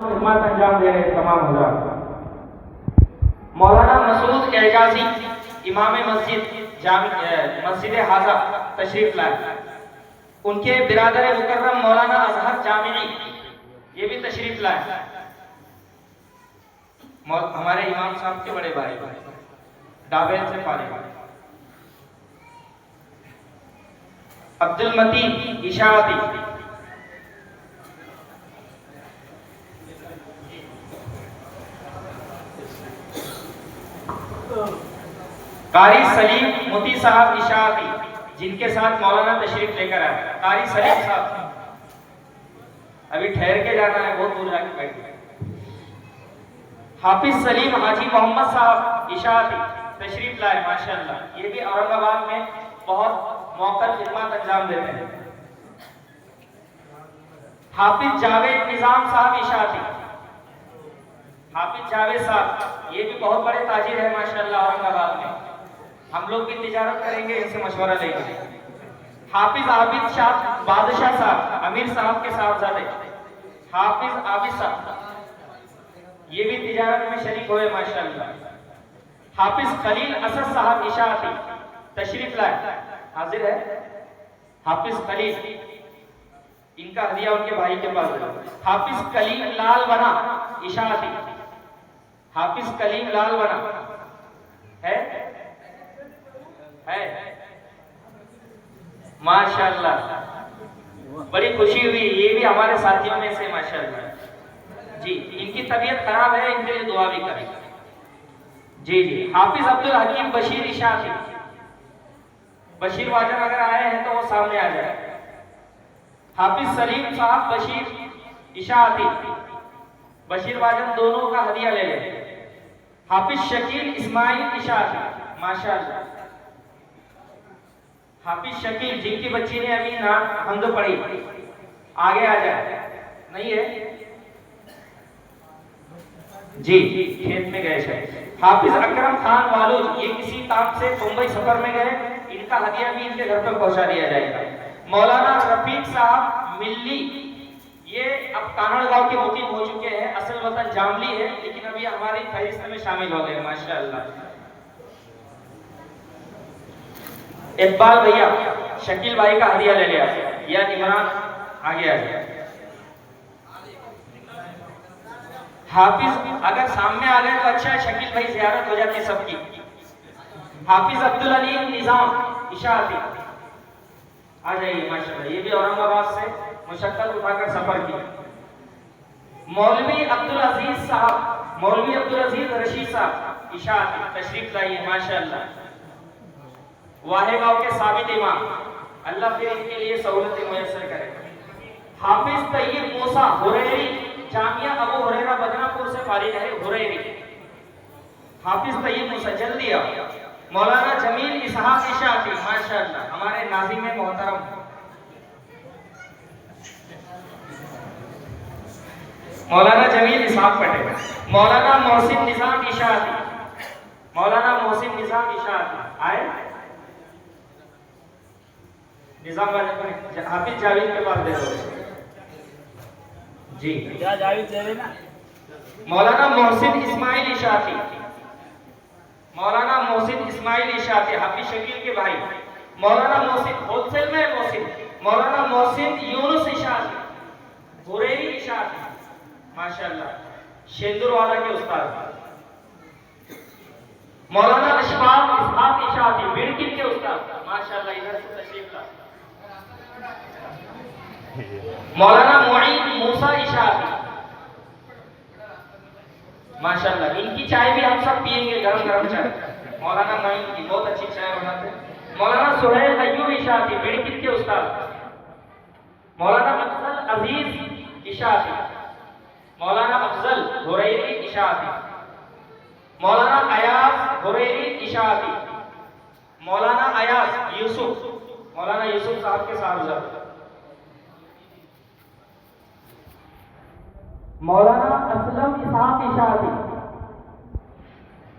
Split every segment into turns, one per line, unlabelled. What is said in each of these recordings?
خدمات انجام دے رہے ہیں تمام حضرات۔ مولانا مسعود اعجازی امام مسجد حاضہ تشریف لائے، ان کے برادر مکرم مولانا اظہر جامعی یہ بھی تشریف لائے، ہمارے امام صاحب کے بڑے بھائی ڈابیل سے فارغ عبد المتین اشاعتی، قاری سلیم متی صاحب اشاعتی جن کے ساتھ مولانا تشریف لے کر آئے، قاری سلیم صاحب ابھی ٹھہر کے جانا ہے، بہت دور جا کے بیٹھ گئے۔ حافظ سلیم حاجی محمد صاحب اشاعتی تشریف لائے، ماشاءاللہ یہ بھی اورنگ آباد میں بہت موقع خدمات انجام دیتے ہیں۔ حافظ جاوید نظام صاحب اشاعتی، حافظ جاوید صاحب یہ بھی بہت بڑے تاجر ہیں ماشاءاللہ اورنگ آباد میں، ہم لوگ بھی تجارت کریں گے ان سے مشورہ لیں گے۔ حافظ عابد شاہ بادشاہ صاحب امیر صاحب کے صاحبزادے، حافظ عابد صاحب یہ بھی تجارت میں شریک ہوئے ماشاءاللہ۔ حافظ خلیل اسد صاحب اشاعتی تشریف لائے، حاضر ہے حافظ خلیل، ان کا ہدیہ ان کے بھائی کے پاس ہے۔ حافظ کلیم لال بنا اشاعتی، حافظ کلیم لال بنا ہے ماشاءاللہ، بڑی خوشی ہوئی، یہ بھی ہمارے ساتھیوں میں سے ماشاءاللہ جی، ان کی طبیعت خراب ہے، ان کے لیے دعا بھی کریں جی جی۔ حافظ عبدالحکیم بشیر اشاعتی، بشیر واجن اگر آئے ہیں تو وہ سامنے آ جائے۔ حافظ سلیم صاحب بشیر اشاعتی، بشیر واجن دونوں کا ہدیہ لے لیں۔ حافظ شکیل اسماعیل اشاعتی ماشاءاللہ، حافظ شکیل جن کی بچی نے ابھی نام حمد پڑھی، آگے آ جائے، نہیں ہے جی کھیت میں گئے شاید۔ حافظ اکرم خان والود یہ کسی کام سے ممبئی سفر میں گئے، ان کا ہدیہ بھی ان کے گھر پر پہنچا دیا جائے گا۔ مولانا رفیق صاحب ملی یہ اب کانڑ گاؤں کے مقیم ہو چکے ہیں، اصل وطن جاملی ہے لیکن ابھی ہماری فہرست میں شامل ہو گئے ماشاءاللہ۔ اقبال بھیا شکیل بھائی کا ہدیہ لے لیا، یا عمران آگے آ جائے۔ حافظ اگر سامنے آ گئے تو اچھا ہے، شکیل بھائی زیارت ہو جاتی سب کی۔ حافظ عبدالعلیم نظام اشاعتی آ جائیے ماشاءاللہ، یہ بھی اورنگ آباد سے مشقت اٹھا کر سفر کی۔ مولوی عبدالعزیز صاحب، مولوی عبدالعزیز رشید صاحب اشاعتی تشریف لائیے ماشاءاللہ۔ واہے گاؤں کے ثابت امام، اللہ پھر ان کے لیے سہولتیں میسر کرے۔ حافظ طیب موسیٰ حریری جامعہ ابو ہریرہ بدنہ پور سے فارغ ہے، حریری حافظ طیب موسیٰ جلدی آؤ۔ مولانا جمیل اسحاق اشاعتی ماشاءاللہ ہمارے ناظم محترم، مولانا جمیل اسحاق پٹیل۔ مولانا محسن نظام اشاعتی، مولانا محسن نظام اشاعتی آئے، نظام حافظ جاوید کے پاس دے دو جی، جاوید دے دینا۔ مولانا محسن اسماعیل اشاعتی، مولانا محسن اسماعیل اشاعتی حافظ شکیل کے بھائی۔ مولانا محسن ہول سیل میں محسن، مولانا محسن یونس اشاعتی حریری اشاعتی ماشاءاللہ، شیندر والا کے استاد۔ مولانا اشفاق اسحاق اشاعتی بیڑکن کے استاد ماشاءاللہ، ادھر سے تشریف لائے۔ مولانا معین موسیٰ اشاعتی ماشاءاللہ، ان کی چائے بھی ہم سب پیئیں گے، گرم گرم چائے، مولانا معین کی بہت اچھی چائے بناتے ہیں۔ مولانا سہیل ایوب اشاعتی بیڑکن کے استاد۔ مولانا افضل عزیز اشاعتی، مولانا افضل حریری اشاعتی۔ مولانا ایاز حریری اشاعتی، مولانا ایاز یوسف، مولانا یوسف صاحب کے صاحبزادے۔ مولانا اسلم اسحاق اشاعتی،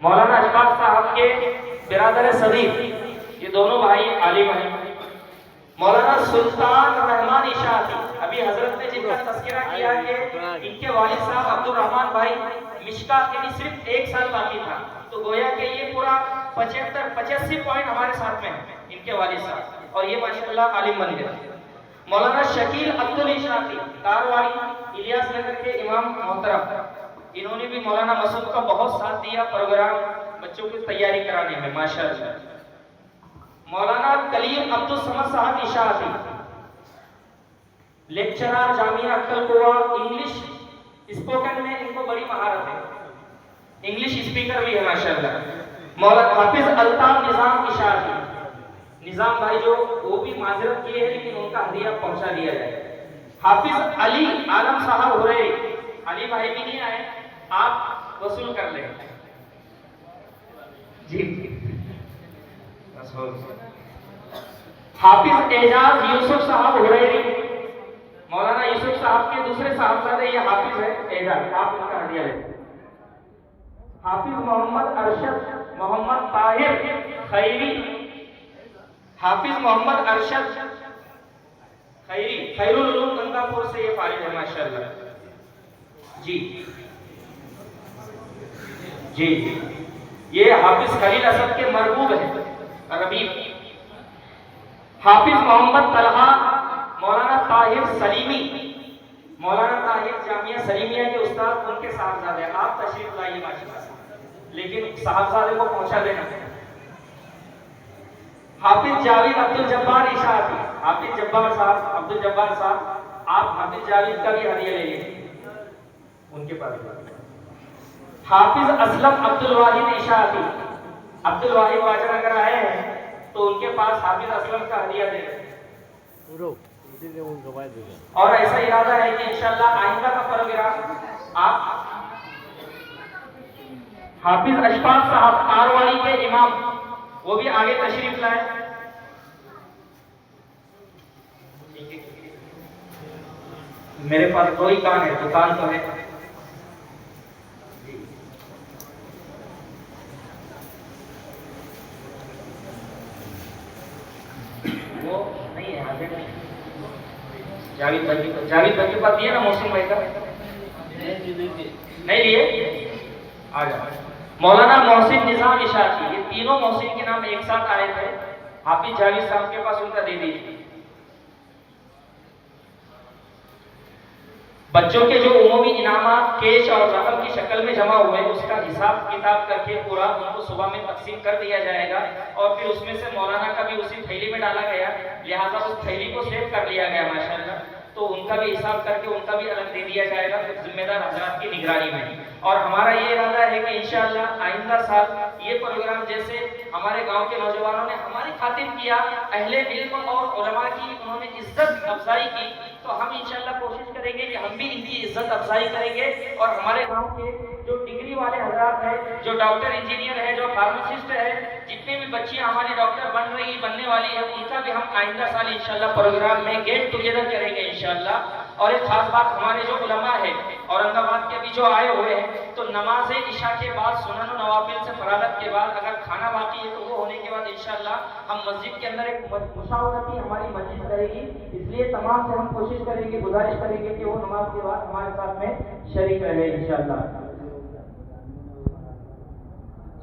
مولانا اشفاق صاحب کے برادر صدیق، یہ دونوں بھائی عالم ہیں۔ مولانا سلطان رحمان اشاعتی ابھی ابھی حضرت نے جن کا تذکرہ کیا کہ ان کے والد صاحب عبدالرحمن بھائی مشکات یعنی صرف 1 سال باقی تھا، تو گویا کہ یہ پورا 85 پوائنٹ ہمارے ساتھ میں ہیں ان کے والد صاحب، اور یہ ماشاءاللہ عالم بن گئے۔ مولانا شکیل عبدالاشرافی کارواڑی الیاس نگر کے امام محترم، انہوں نے بھی مولانا مسعود کا بہت ساتھ دیا پروگرام بچوں کی تیاری کرانے میں ماشاءاللہ۔ مولانا کلیم عبدالصمد صاحب اشاعتی، لیکچرر جامعہ اکل کوہ، انگلش اسپوکن میں ان کو بڑی مہارت ہے، انگلش اسپیکر بھی ہے ماشاءاللہ۔ مولانا حافظ الطاف نظام اشاعتی، نظام بھائی جو وہ بھی معذرت کیے ہیں لیکن ان کا ہدیہ پہنچا دیا جائے۔ حافظ علی عالم صاحب ہوئے، علی بھائی بھی نہیں آئے، آپ وصول کر لیں جی۔ حافظ اعجاز یوسف صاحب ہوریری، مولانا یوسف صاحب کے دوسرے صاحبزادے یہ حافظ ہے اعجاز، آپ ان کا ہدیہ لیں۔ حافظ محمد ارشد محمد طاہر خیری، حافظ محمد ارشد خیری خیر العلوم گنگا پور سے یہ فارغ ہے ماشاءاللہ جی جی جی۔ یہ حافظ خلیل اسد کے مرغوب ہیں ربیب۔ حافظ محمد طلحہ مولانا طاہر سلیمی، مولانا طاہر جامعہ سلیمیہ کے استاد، ان کے صاحبزادے ہیں، آپ تشریف لائیے ماشاءاللہ، لیکن صاحبزادے کو پہنچا دینا۔ حافظ جاوید عبدالجبار اشاعتی، حافظ جبار صاحب عبدالجبار صاحب، آپ حافظ جاوید کا بھی ہدیہ لے لیجیے ان کے پاس۔ حافظ اسلم عبدالواحد اشاعتی، عبدالواحد واجر اگر آئے ہیں تو ان کے پاس حافظ اسلم کا ہدیہ دیں، اور ایسا ارادہ ہے کہ انشاءاللہ آئندہ کا پروگرام آپ حافظ اشفاق صاحب کارواڑی کے امام، وہ بھی آگے تشریف لائے۔ میرے پاس کوئی کام ہے، دکان تو ہے وہ نہیں ہے حاضر نہیں۔ جاوید بھائی کے پاس دیے نا محسن بھائی کا، نہیں لیے، آ جاؤ۔ مولانا محسن نظام اشاعتی، یہ تینوں محسن کے نام ایک ساتھ آئے تھے، حافظ جاوید صاحب کے پاس ان کا دے دیجیے۔ بچوں کے جو عمومی انعامات کیش اور رقم کی شکل میں جمع ہوئے اس کا حساب کتاب کر کے پورا ان کو صبح میں تقسیم کر دیا جائے گا، اور پھر اس میں سے مولانا کا بھی اسی تھیلی میں ڈالا گیا، لہٰذا اس تھیلی کو سیو کر لیا گیا ماشاءاللہ، تو ان کا بھی حساب کر کے ان کا بھی الگ دے دیا جائے گا ذمہ دار حضرات کی نگرانی میں۔ اور ہمارا یہ ارادہ ہے کہ انشاءاللہ آئندہ سال یہ پروگرام جیسے ہمارے گاؤں کے نوجوانوں نے ہماری خاطر کیا، اہل علم اور علماء کی انہوں نے عزت افزائی کی، تو ہم انشاءاللہ کوشش کریں گے کہ ہم بھی ان کی عزت افزائی کریں گے، اور ہمارے گاؤں کے جو ڈگری والے حضرات ہیں، جو ڈاکٹر انجینئر ہیں، جو فارماسسٹ ہیں، جتنے بھی بچیاں ہماری ڈاکٹر بننے والی ہیں، ان کا بھی ہم آئندہ سال انشاءاللہ پروگرام میں گیٹ ٹوگیدر کریں گے انشاءاللہ۔ اور ایک خاص بات، ہمارے جو علماء ہیں اورنگ آباد کے بھی جو آئے ہوئے ہیں، تو نماز عشاء کے بعد سنن و نوافل سے فرادت کے بعد اگر کھانا باقی ہے تو وہ ہونے کے بعد انشاءاللہ ہم مسجد کے اندر ایک مشاورتی ہماری مجلس رہے گی، اس لیے تمام سے ہم کوشش کریں گے، گزارش کریں گے کہ وہ نماز کے بعد ہمارے ساتھ میں شریک رہے انشاءاللہ۔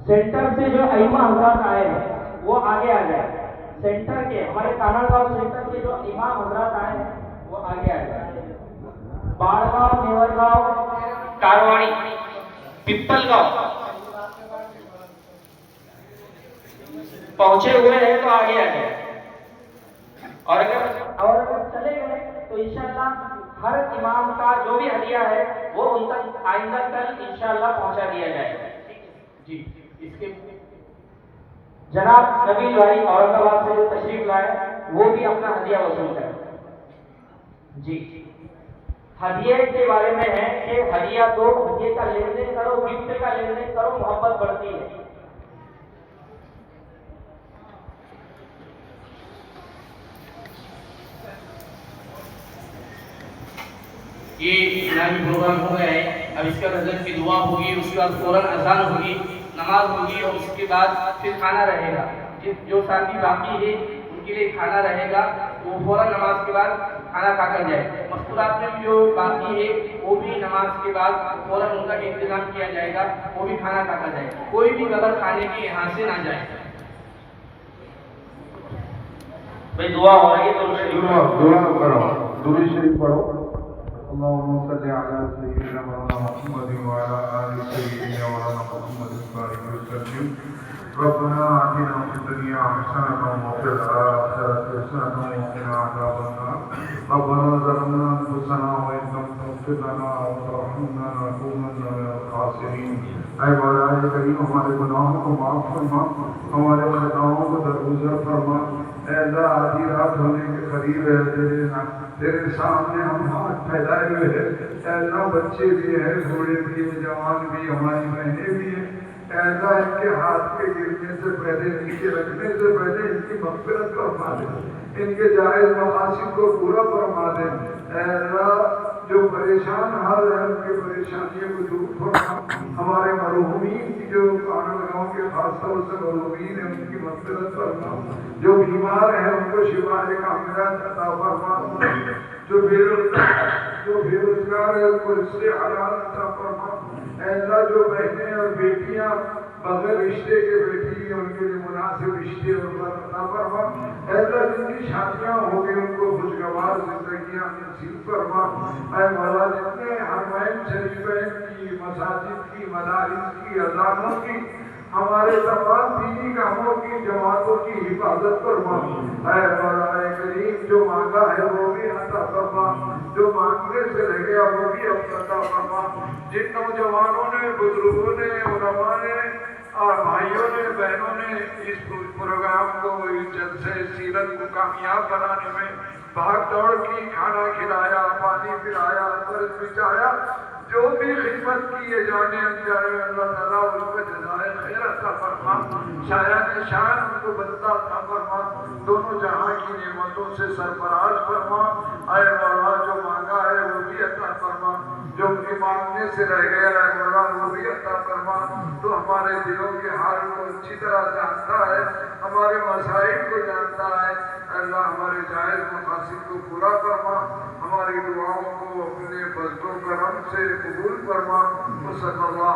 سینٹر سے جو ائمہ حضرات آئے ہیں وہ آگے آ جائے، سینٹر کے ہمارے کانا گاؤں سینٹر کے جو امام حضرات آئے ہیں وہ آگے آ جائے، باڑگاؤں، نیور گاؤں، کارواڑی، پپل گاؤں پہنچے ہوئے ہیں تو آگے آ جائے، اور اگر چلے گئے تو انشاءاللہ ہر امام کا جو بھی ہدیہ ہے وہ ان تک آئندہ کل انشاءاللہ پہنچا دیا جائے گا جی۔ اس کے جناب نبیل بھائی اورنگ آباد سے تشریف لائے، وہ بھی اپنا ہدیہ وصول کریں جی۔ ہدیے کے بارے میں ہے کہ ہدیہ دو، ہدیے کا لین دین کرو، گفٹ کا لین دین کرو، محبت بڑھتی ہے۔
یہ الہی پروگرام ہو گیا ہے، اب اس کے بعد حضرت کی دعا ہوگی، اس کے بعد فوراً اذان ہوگی، نماز ہوگی، اور اس کے بعد پھر کھانا رہے گا۔ جو ساتھی باقی ہے ان کے لیے کھانا رہے گا، وہ فوراً نماز کے بعد کھانا کھا کر جائے. مستورات میں بھی جو باقی ہے وہ بھی نماز کے بعد فوراً ان کا انتظام کیا جائے گا, وہ بھی کھانا کھا کر جائے. کوئی بھی غلط کھانے کے یہاں سے نہ جائے.
بھائی دعا ہو رہی ہے,
دعا کرو, درود شریف پڑھو. اللهم صل على سيدنا محمد وعلى آل سيدنا محمد وبارك وسلم. ربنا آتنا في الدنيا حسنة وفي الآخرة حسنة وقنا عذاب النار. ربنا ظلمنا أنفسنا وإن لم تغفر لنا وترحمنا لنكونن من الخاسرين. اے مولا کریم ہمارے گناہوں کو معاف فرما, ہمارے خطاؤں کو درگزر فرما. اے اللہ آدھی رات ہونے کے قریب ہے, تیرے سامنے ہم ہاتھ پھیلائے ہوئے ہیں. اے اللہ بچے بھی ہیں, بوڑھے بھی ہیں, جوان بھی, ہماری بہنیں بھی ہیں. اے اللہ ان کے ہاتھ کے گرنے سے پہلے, نیچے رکھنے سے پہلے ان کی مغفرت فرما دے, ان کے جائز مقاصد کو پورا فرما دے. اے اللہ جو پریشان حال ہے ان کی پریشانیوں کو دور فرما. ہمارے مرحومین کی جو گاؤں کے خاص طور سے مرحومین ہیں ان کی مغفرت فرما. جو بیمار ہیں ان کو شفا کاملہ عطا فرما. جو بے روزگار ہے ان کو رزق حلال عطا فرما. اے اللہ جو بہنیں اور بیٹیاں بغیر رشتے کے بیٹھی ہیں ان کے لیے مناسب رشتے اور عطا فرما. اے اللہ جن کی شادیاں ہو گئی ان کو خوشگوار زندگیاں نصیب فرما. اے مولا جتنے حرمین شریفین کی, مساجد کی, مدارس کی, اذانوں کی, ہمارے تمام دینی کاموں کی جماعتوں کی حفاظت فرما. اے مولا کریم جو مانگا ہے وہ بھی عطا فرما, جو مانگنے سے رہ گیا وہ بھی عطا فرما. جن نوجوانوں نے, بزرگوں نے, علماء نے اور بھائیوں نے, بہنوں نے اس پروگرام کو, اس جلسے سیرت کو کامیاب بنانے میں بھاگ دوڑ کی, کھانا کھلایا, پانی پلایا, قرض بچایا, جو بھی خدمت کی ہے جانے انجانے, اللہ تعالیٰ ان کو جزائے خیر عطا فرما. شایان شان ان کو بدلہ عطا فرما. دونوں جہاں کی نعمتوں سے سرفراز فرما. اے مولا جو مانگا ہے وہ بھی عطا فرما, جو ان کے مانگنے سے رہ گیا ہے مولا وہ بھی عطا فرما. تو ہمارے دلوں کے حال کو اچھی طرح جانتا ہے, ہمارے مسائل کو جانتا ہے. اللہ ہمارے جائز مقاصد کو پورا فرما, ہماری دعاؤں کو اپنے فضل و کرم سے قبول فرما. صلی اللہ